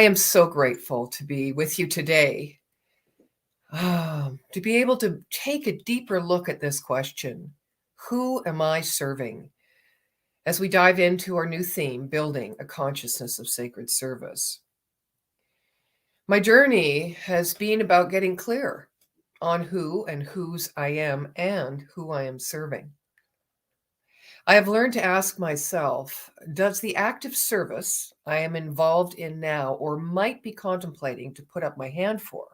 I am so grateful to be with you today, to be able to take a deeper look at this question: who am I serving? As we dive into our new theme, building a consciousness of sacred service. My journey has been about getting clear on who and whose I am and who I am serving. I have learned to ask myself, does the act of service I am involved in now or might be contemplating to put up my hand for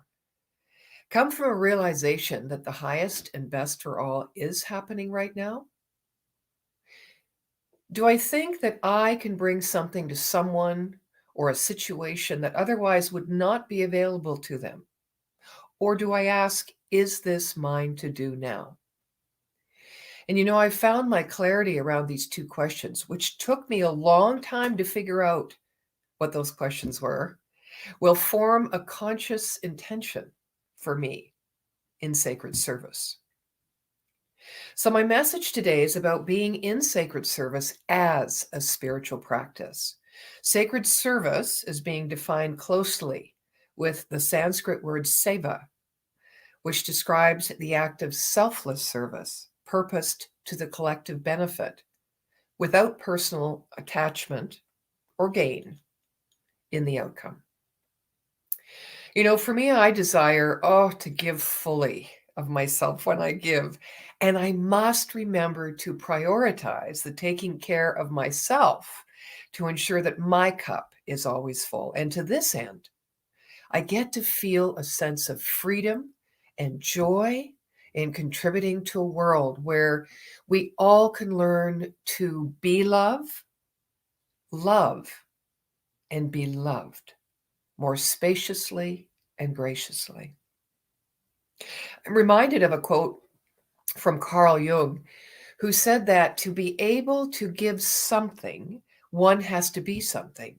come from a realization that the highest and best for all is happening right now? Do I think that I can bring something to someone or a situation that otherwise would not be available to them? Or do I ask, is this mine to do now? And I found my clarity around these two questions, which took me a long time to figure out what those questions were, will form a conscious intention for me in sacred service. So, my message today is about being in sacred service as a spiritual practice. Sacred service is being defined closely with the Sanskrit word seva, which describes the act of selfless service, purposed to the collective benefit, without personal attachment or gain in the outcome. For me, I desire, to give fully of myself when I give. And I must remember to prioritize the taking care of myself to ensure that my cup is always full. And to this end, I get to feel a sense of freedom and joy in contributing to a world where we all can learn to be love, and be loved more spaciously and graciously. I'm reminded of a quote from Carl Jung, who said that to be able to give something, one has to be something.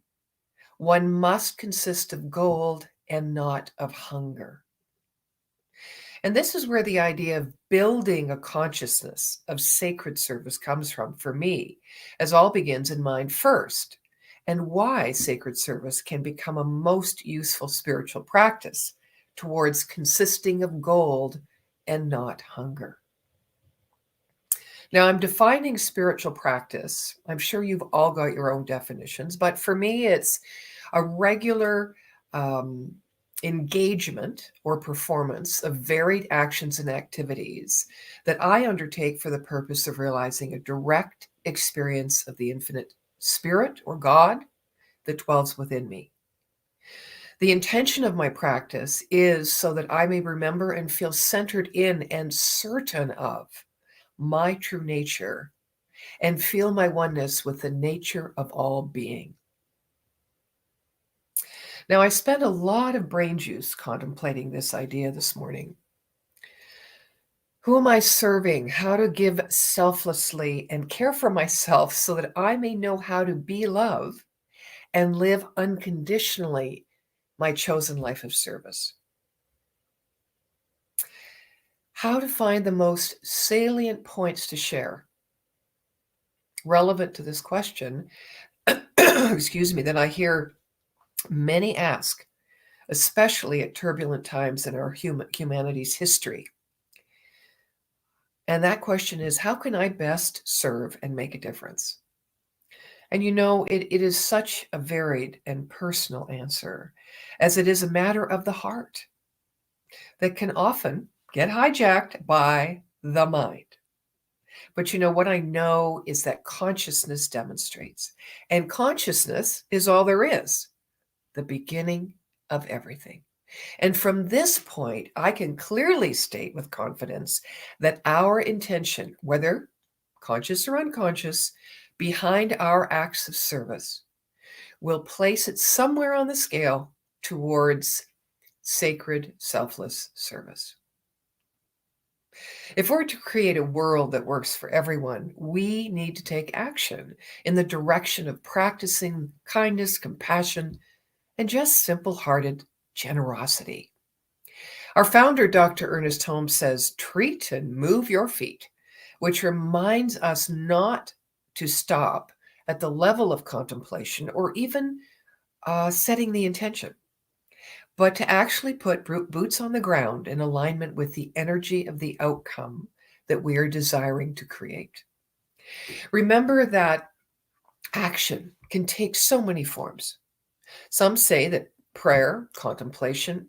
One must consist of gold and not of hunger. And this is where the idea of building a consciousness of sacred service comes from for me, as all begins in mind first, and why sacred service can become a most useful spiritual practice towards consisting of gold and not hunger. Now, I'm defining spiritual practice. I'm sure you've all got your own definitions, but for me, it's a regular engagement or performance of varied actions and activities that I undertake for the purpose of realizing a direct experience of the infinite spirit or God that dwells within me. The intention of my practice is so that I may remember and feel centered in and certain of my true nature and feel my oneness with the nature of all being. Now, I spent a lot of brain juice contemplating this idea this morning. Who am I serving? How to give selflessly and care for myself so that I may know how to be love and live unconditionally my chosen life of service. How to find the most salient points to share relevant to this question, excuse me, that I hear many ask, especially at turbulent times in our humanity's history. And that question is, how can I best serve and make a difference? And it is such a varied and personal answer, as it is a matter of the heart that can often get hijacked by the mind. But what I know is that consciousness demonstrates, and consciousness is all there is, the beginning of everything. And from this point, I can clearly state with confidence that our intention, whether conscious or unconscious, behind our acts of service will place it somewhere on the scale towards sacred, selfless service. If we're to create a world that works for everyone, we need to take action in the direction of practicing kindness, compassion, and just simple-hearted generosity. Our founder, Dr. Ernest Holmes, says, treat and move your feet, which reminds us not to stop at the level of contemplation or even setting the intention, but to actually put boots on the ground in alignment with the energy of the outcome that we are desiring to create. Remember that action can take so many forms. Some say that prayer, contemplation,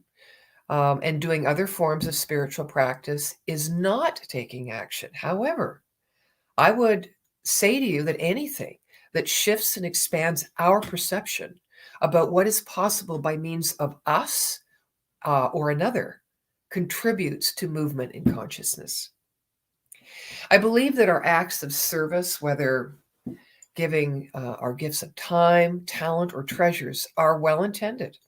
and doing other forms of spiritual practice is not taking action. However, I would say to you that anything that shifts and expands our perception about what is possible by means of us or another contributes to movement in consciousness. I believe that our acts of service, whether giving our gifts of time, talent, or treasures, are well intended,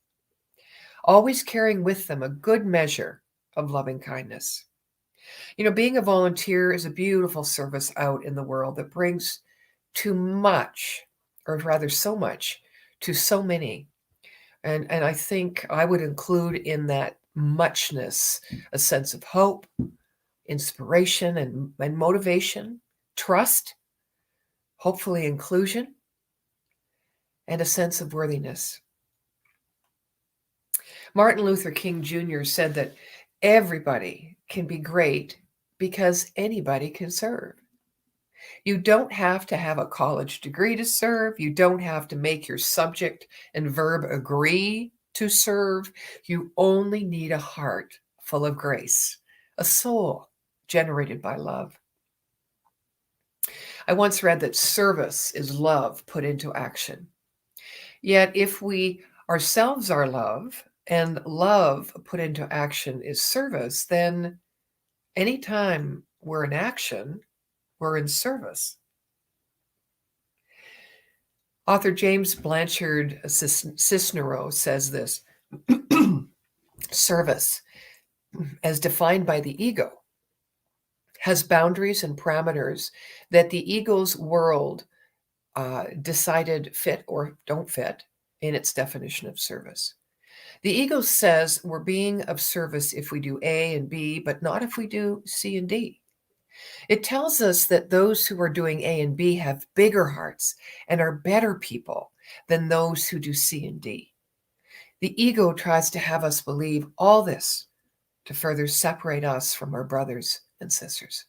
always carrying with them a good measure of loving kindness. You know, being a volunteer is a beautiful service out in the world that brings too much, or rather so much, to so many. And I think I would include in that muchness a sense of hope, inspiration, and motivation, trust, hopefully inclusion, and a sense of worthiness. Martin Luther King Jr. said that everybody can be great because anybody can serve. You don't have to have a college degree to serve. You don't have to make your subject and verb agree to serve. You only need a heart full of grace, a soul generated by love. I once read that service is love put into action. Yet, if we ourselves are love and love put into action is service, then anytime we're in action, we're in service. Author James Blanchard Cisneros says this: service, as defined by the ego, has boundaries and parameters that the ego's world decided fit or don't fit in its definition of service. The ego says we're being of service if we do A and B, but not if we do C and D. It tells us that those who are doing A and B have bigger hearts and are better people than those who do C and D. The ego tries to have us believe all this to further separate us from our brothers and sisters.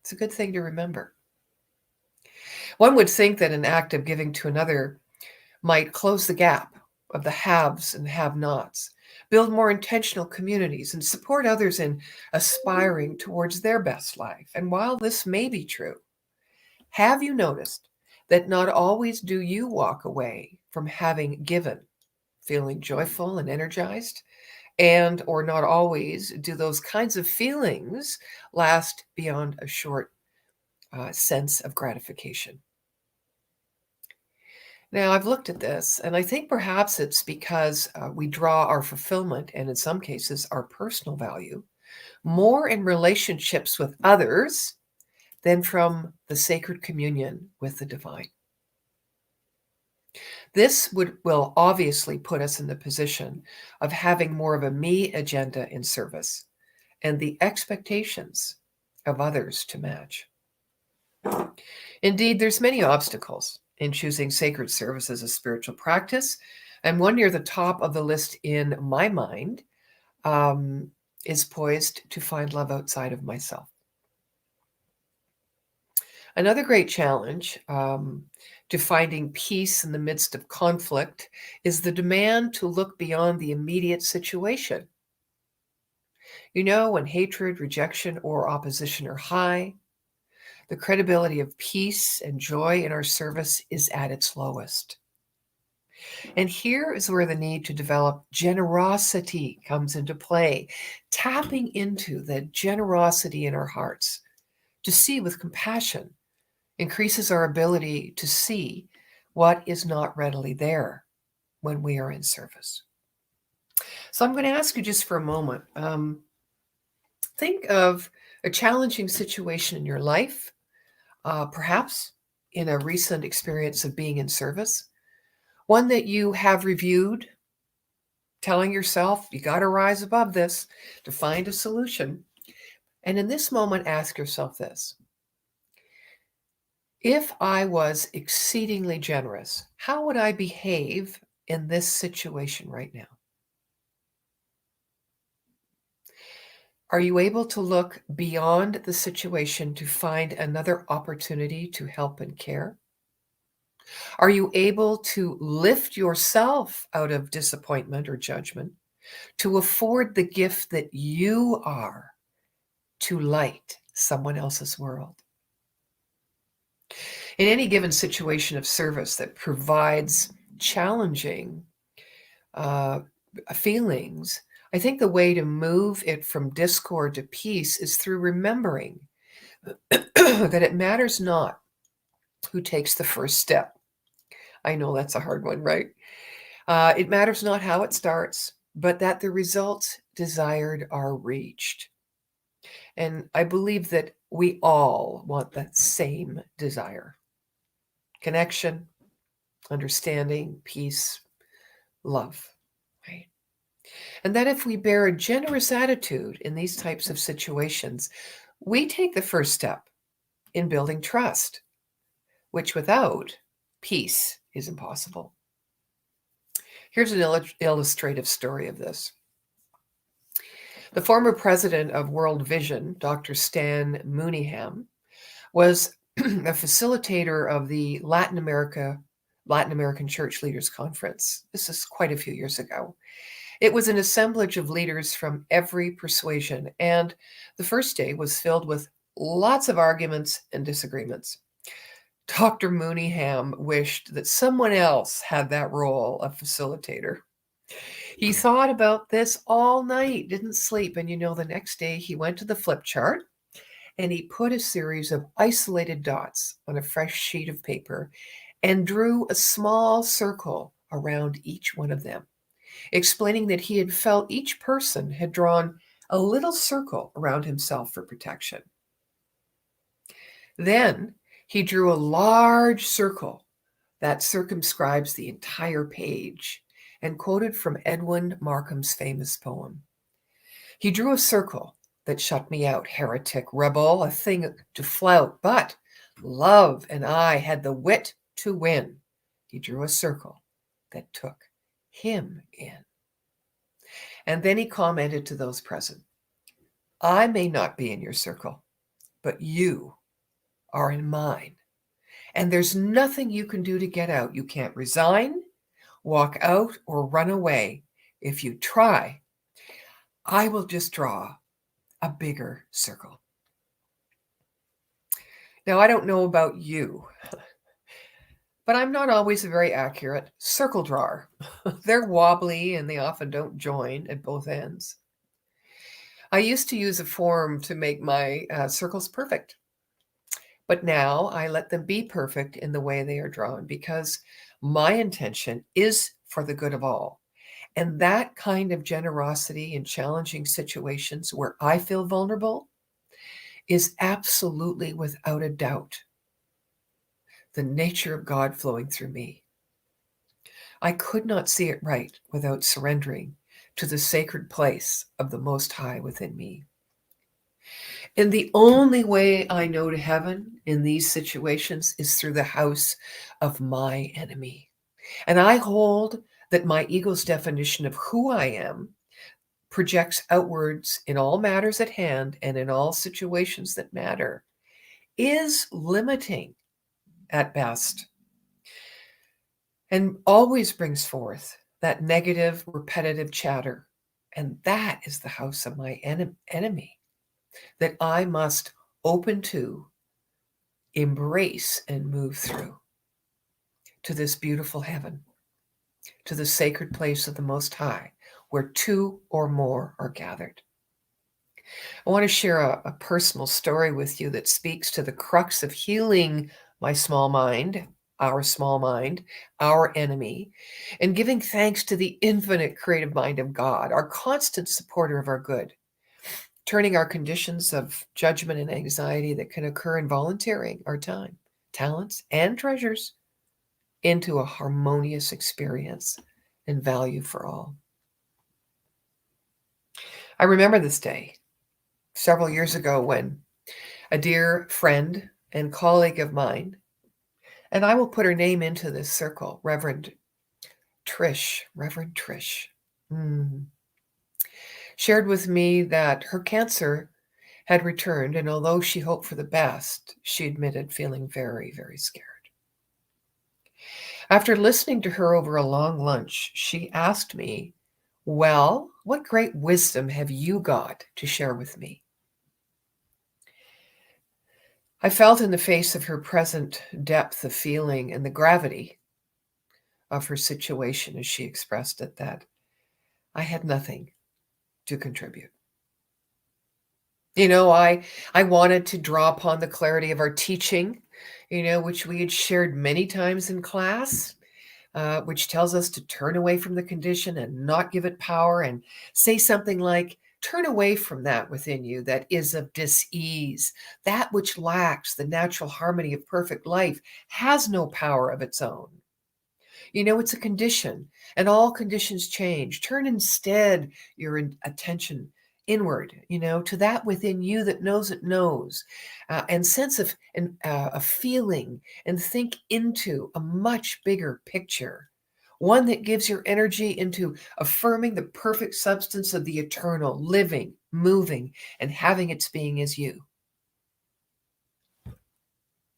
It's a good thing to remember. One would think that an act of giving to another might close the gap of the haves and have-nots, build more intentional communities, and support others in aspiring towards their best life. And while this may be true, have you noticed that not always do you walk away from having given feeling joyful and energized? And or not always do those kinds of feelings last beyond a short sense of gratification. Now, I've looked at this, and I think perhaps it's because we draw our fulfillment and, in some cases, our personal value more in relationships with others than from the sacred communion with the divine. This will obviously put us in the position of having more of a me agenda in service and the expectations of others to match. Indeed, there's many obstacles in choosing sacred service as a spiritual practice, and one near the top of the list in my mind is poised to find love outside of myself. Another great challenge to finding peace in the midst of conflict is the demand to look beyond the immediate situation. You know, when hatred, rejection, or opposition are high, the credibility of peace and joy in our service is at its lowest. And here is where the need to develop generosity comes into play, tapping into the generosity in our hearts to see with compassion increases our ability to see what is not readily there when we are in service. So I'm going to ask you just for a moment, think of a challenging situation in your life, perhaps in a recent experience of being in service, one that you have reviewed, telling yourself you got to rise above this to find a solution. And in this moment, ask yourself this: If I was exceedingly generous, how would I behave in this situation right now? Are you able to look beyond the situation to find another opportunity to help and care? Are you able to lift yourself out of disappointment or judgment to afford the gift that you are to light someone else's world? In any given situation of service that provides challenging uh, feelings, I think the way to move it from discord to peace is through remembering that it matters not who takes the first step. I know that's a hard one, right? It matters not how it starts, but that the results desired are reached. And I believe that we all want that same desire: connection, understanding, peace, love, right? And that if we bear a generous attitude in these types of situations, we take the first step in building trust, which without peace is impossible. Here's an illustrative story of this. The former president of World Vision, Dr. Stan Mooneyham, was a facilitator of the Latin American Church Leaders Conference. This is quite a few years ago. It was an assemblage of leaders from every persuasion, and the first day was filled with lots of arguments and disagreements. Dr. Mooneyham wished that someone else had that role of facilitator. He thought about this all night, didn't sleep, and the next day he went to the flip chart and he put a series of isolated dots on a fresh sheet of paper and drew a small circle around each one of them, explaining that he had felt each person had drawn a little circle around himself for protection. Then he drew a large circle that circumscribes the entire page and quoted from Edwin Markham's famous poem. He drew a circle that shut me out, heretic, rebel, a thing to flout, but love and I had the wit to win. He drew a circle that took him in. And then he commented to those present, I may not be in your circle, but you are in mine. And there's nothing you can do to get out. You can't resign, walk out, or run away. If you try, I will just draw a bigger circle. Now, I don't know about you, but I'm not always a very accurate circle drawer. They're wobbly and they often don't join at both ends. I used to use a form to make my circles perfect, but now I let them be perfect in the way they are drawn because my intention is for the good of all. And that kind of generosity in challenging situations where I feel vulnerable is absolutely, without a doubt, the nature of God flowing through me. I could not see it right without surrendering to the sacred place of the Most High within me. And the only way I know to heaven in these situations is through the house of my enemy. And I hold that my ego's definition of who I am projects outwards in all matters at hand and in all situations that matter is limiting at best and always brings forth that negative, repetitive chatter. And that is the house of my enemy that I must open to, embrace, and move through to this beautiful heaven, to the sacred place of the Most High, where two or more are gathered. I want to share a personal story with you that speaks to the crux of healing my small mind, our enemy, and giving thanks to the infinite creative mind of God, our constant supporter of our good, turning our conditions of judgment and anxiety that can occur in volunteering our time, talents, and treasures into a harmonious experience and value for all. I remember this day several years ago when a dear friend and colleague of mine And I will put her name into this circle, Reverend Trish. Reverend Trish. Shared with me that her cancer had returned, and although she hoped for the best, she admitted feeling very, very scared. After listening to her over a long lunch, she asked me, "Well, what great wisdom have you got to share with me?" I felt in the face of her present depth of feeling and the gravity of her situation as she expressed it that I had nothing to contribute. I wanted to draw upon the clarity of our teaching, which we had shared many times in class, which tells us to turn away from the condition and not give it power, and say something like, turn away from that within you that is of dis-ease. That which lacks the natural harmony of perfect life has no power of its own. It's a condition, and all conditions change. Turn instead your attention inward, to that within you that knows it knows, and sense of a feeling, and think into a much bigger picture, one that gives your energy into affirming the perfect substance of the eternal, living, moving, and having its being as you.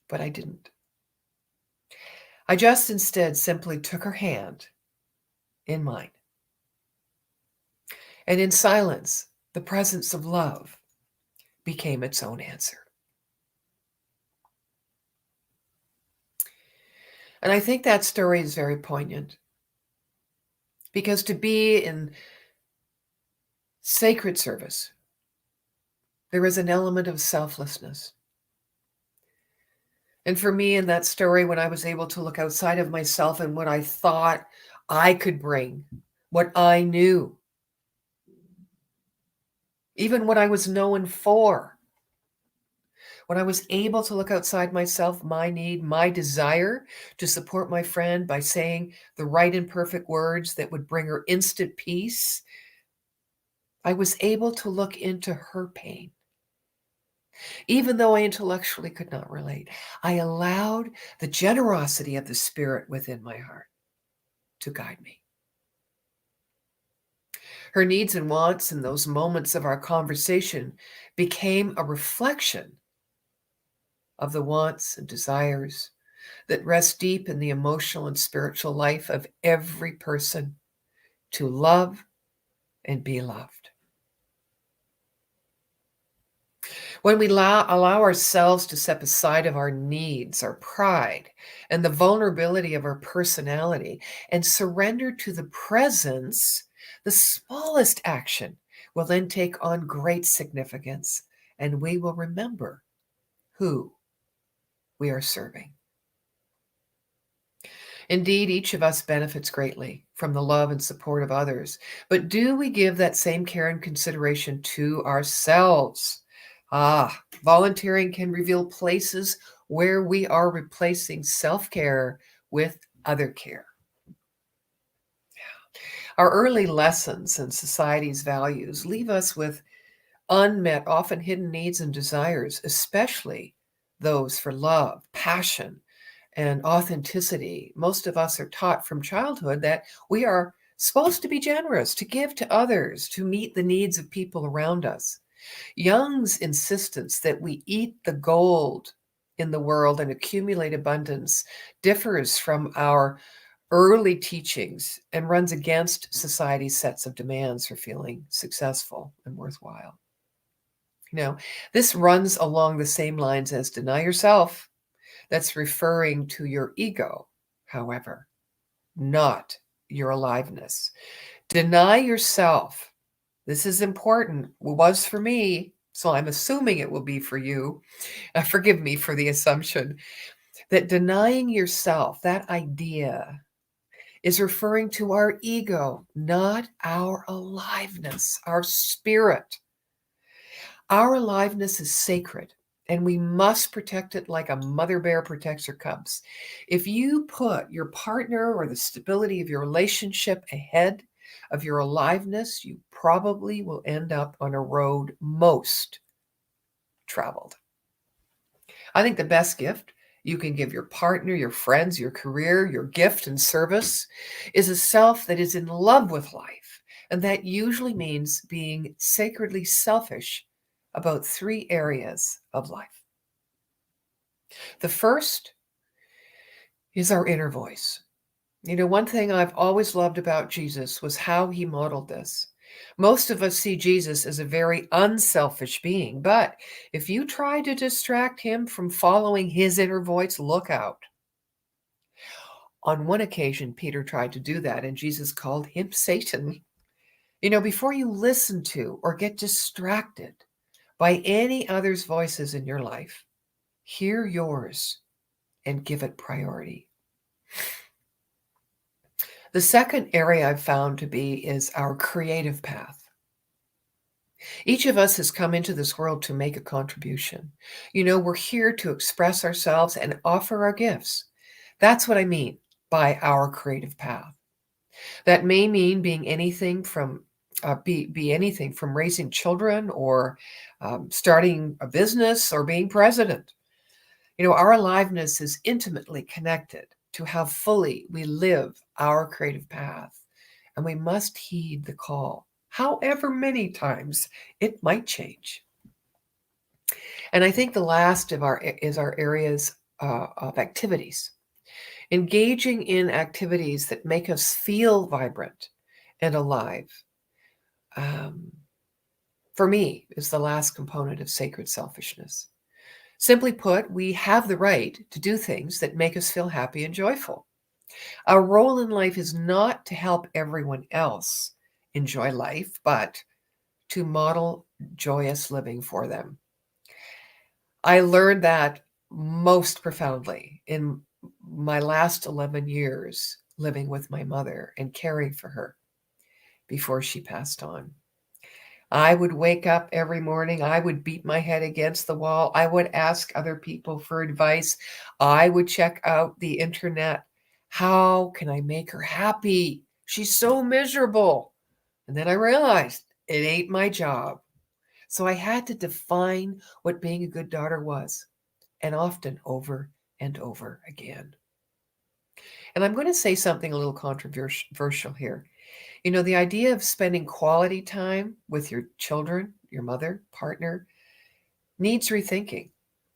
But I didn't. I just instead simply took her hand in mine. And in silence, the presence of love became its own answer. And I think that story is very poignant, because to be in sacred service, there is an element of selflessness. And for me in that story, when I was able to look outside of myself and what I thought I could bring, what I knew, even what I was known for, when I was able to look outside myself, my need, my desire to support my friend by saying the right and perfect words that would bring her instant peace, I was able to look into her pain. Even though I intellectually could not relate, I allowed the generosity of the Spirit within my heart to guide me. Her needs and wants in those moments of our conversation became a reflection of the wants and desires that rest deep in the emotional and spiritual life of every person, to love and be loved. When we allow ourselves to step aside of our needs, our pride, and the vulnerability of our personality, and surrender to the presence, the smallest action will then take on great significance, and we will remember who we are serving. Indeed, each of us benefits greatly from the love and support of others. But do we give that same care and consideration to ourselves? Volunteering can reveal places where we are replacing self-care with other care. Our early lessons and society's values leave us with unmet, often hidden needs and desires, especially those for love, passion, and authenticity. Most of us are taught from childhood that we are supposed to be generous, to give to others, to meet the needs of people around us. Jung's insistence that we eat the gold in the world and accumulate abundance differs from our early teachings and runs against society's sets of demands for feeling successful and worthwhile. This runs along the same lines as deny yourself. That's referring to your ego, however, not your aliveness. Deny yourself. This is important. It was for me, so I'm assuming it will be for you. Forgive me for the assumption that denying yourself, that idea, is referring to our ego, not our aliveness, our spirit. Our aliveness is sacred, and we must protect it like a mother bear protects her cubs. If you put your partner or the stability of your relationship ahead of your aliveness, you probably will end up on a road most traveled. I think the best gift you can give your partner, your friends, your career, your gift and service, is a self that is in love with life. And that usually means being sacredly selfish about 3 areas of life. The first is our inner voice. One thing I've always loved about Jesus was how he modeled this. Most of us see Jesus as a very unselfish being, but if you try to distract him from following his inner voice, look out. On one occasion, Peter tried to do that, and Jesus called him Satan. Before you listen to or get distracted by any other's voices in your life, hear yours and give it priority. The second area I've found to be is our creative path. Each of us has come into this world to make a contribution. We're here to express ourselves and offer our gifts. That's what I mean by our creative path. That may mean being anything from be anything from raising children or starting a business or being president. Our aliveness is intimately connected to how fully we live our creative path, and we must heed the call, however many times it might change. And I think the last of our areas of activities. Engaging in activities that make us feel vibrant and alive, for me, is the last component of sacred selfishness. Simply put, we have the right to do things that make us feel happy and joyful. Our role in life is not to help everyone else enjoy life, but to model joyous living for them. I learned that most profoundly in my last 11 years living with my mother and caring for her before she passed on. I would wake up every morning. I would beat my head against the wall. I would ask other people for advice. I would check out the internet. How can I make her happy? She's so miserable. And then I realized it ain't my job. So I had to define what being a good daughter was, and often over and over again. And I'm going to say something a little controversial here. The idea of spending quality time with your children, your mother, partner, needs rethinking.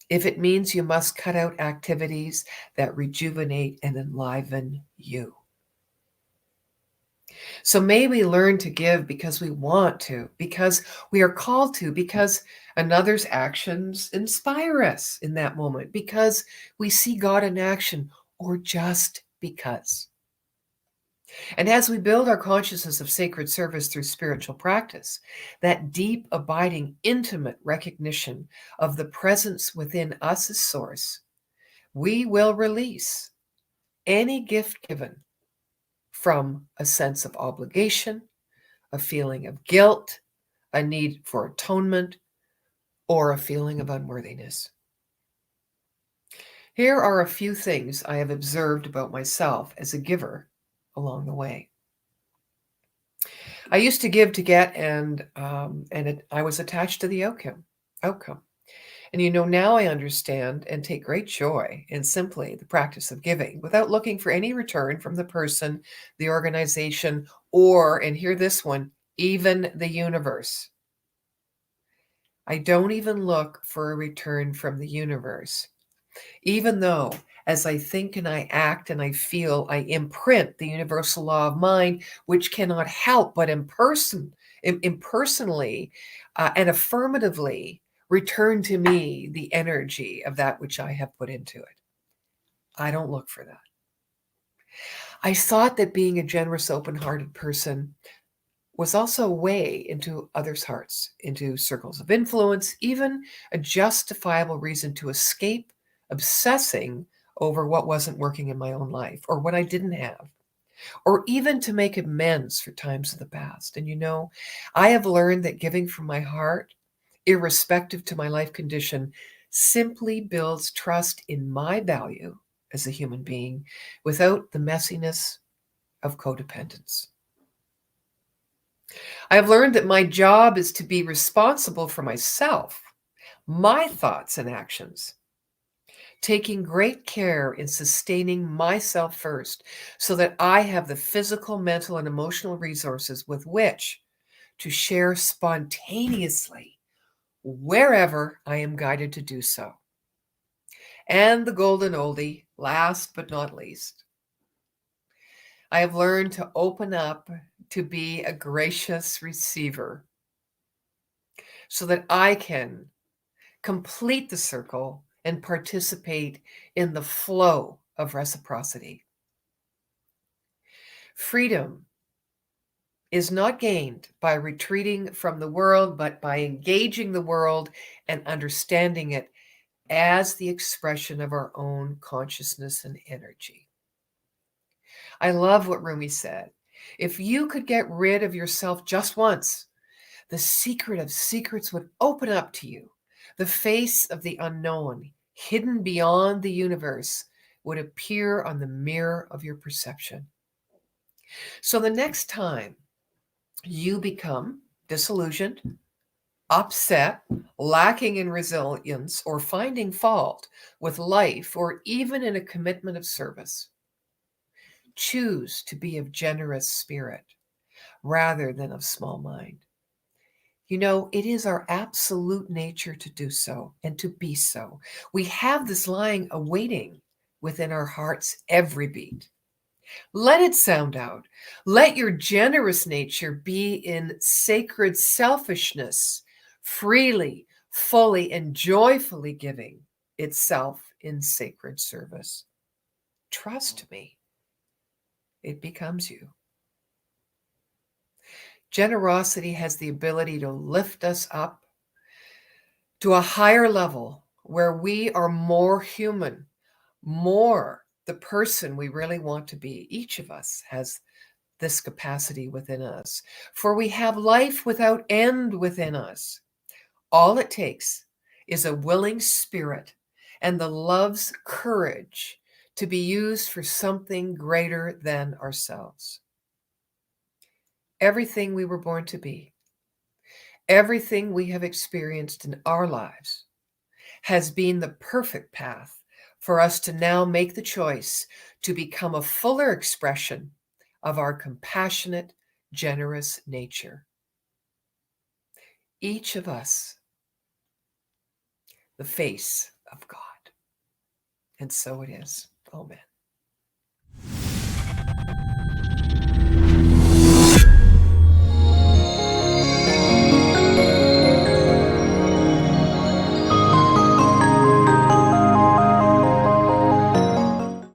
If it means you must cut out activities that rejuvenate and enliven you. So may we learn to give because we want to, because we are called to, because another's actions inspire us in that moment, because we see God in action, or just because. And as we build our consciousness of sacred service through spiritual practice, that deep, abiding, intimate recognition of the presence within us as source, we will release any gift given from a sense of obligation, a feeling of guilt, a need for atonement, or a feeling of unworthiness. Here are a few things I have observed about myself as a giver along the way. I used to give to get, and I was attached to the outcome. And now I understand and take great joy in simply the practice of giving without looking for any return from the person, the organization, or, and hear this one, even the universe. I don't even look for a return from the universe, even though as I think and I act and I feel, I imprint the universal law of mind, which cannot help but impersonally and affirmatively return to me the energy of that which I have put into it. I don't look for that. I thought that being a generous, open-hearted person was also a way into others' hearts, into circles of influence, even a justifiable reason to escape obsessing over what wasn't working in my own life or what I didn't have, or even to make amends for times of the past. And I have learned that giving from my heart, irrespective to my life condition, simply builds trust in my value as a human being without the messiness of codependence. I've learned that my job is to be responsible for myself, my thoughts and actions, taking great care in sustaining myself first so that I have the physical, mental, and emotional resources with which to share spontaneously wherever I am guided to do so. And the golden oldie, last but not least, I have learned to open up to be a gracious receiver so that I can complete the circle and participate in the flow of reciprocity. Freedom is not gained by retreating from the world, but by engaging the world and understanding it as the expression of our own consciousness and energy. I love what Rumi said. If you could get rid of yourself just once, the secret of secrets would open up to you. The face of the unknown, hidden beyond the universe, would appear on the mirror of your perception. So the next time you become disillusioned, upset, lacking in resilience, or finding fault with life, or even in a commitment of service, choose to be of generous spirit rather than of small mind. You know, it is our absolute nature to do so and to be so. We have this lying awaiting within our hearts every beat. Let it sound out. Let your generous nature be in sacred selfishness, freely, fully, and joyfully giving itself in sacred service. Trust me, it becomes you. Generosity has the ability to lift us up to a higher level where we are more human, more the person we really want to be. Each of us has this capacity within us, for we have life without end within us. All it takes is a willing spirit and the love's courage to be used for something greater than ourselves. Everything we were born to be, everything we have experienced in our lives has been the perfect path for us to now make the choice to become a fuller expression of our compassionate, generous nature. Each of us, the face of God. And so it is. Amen.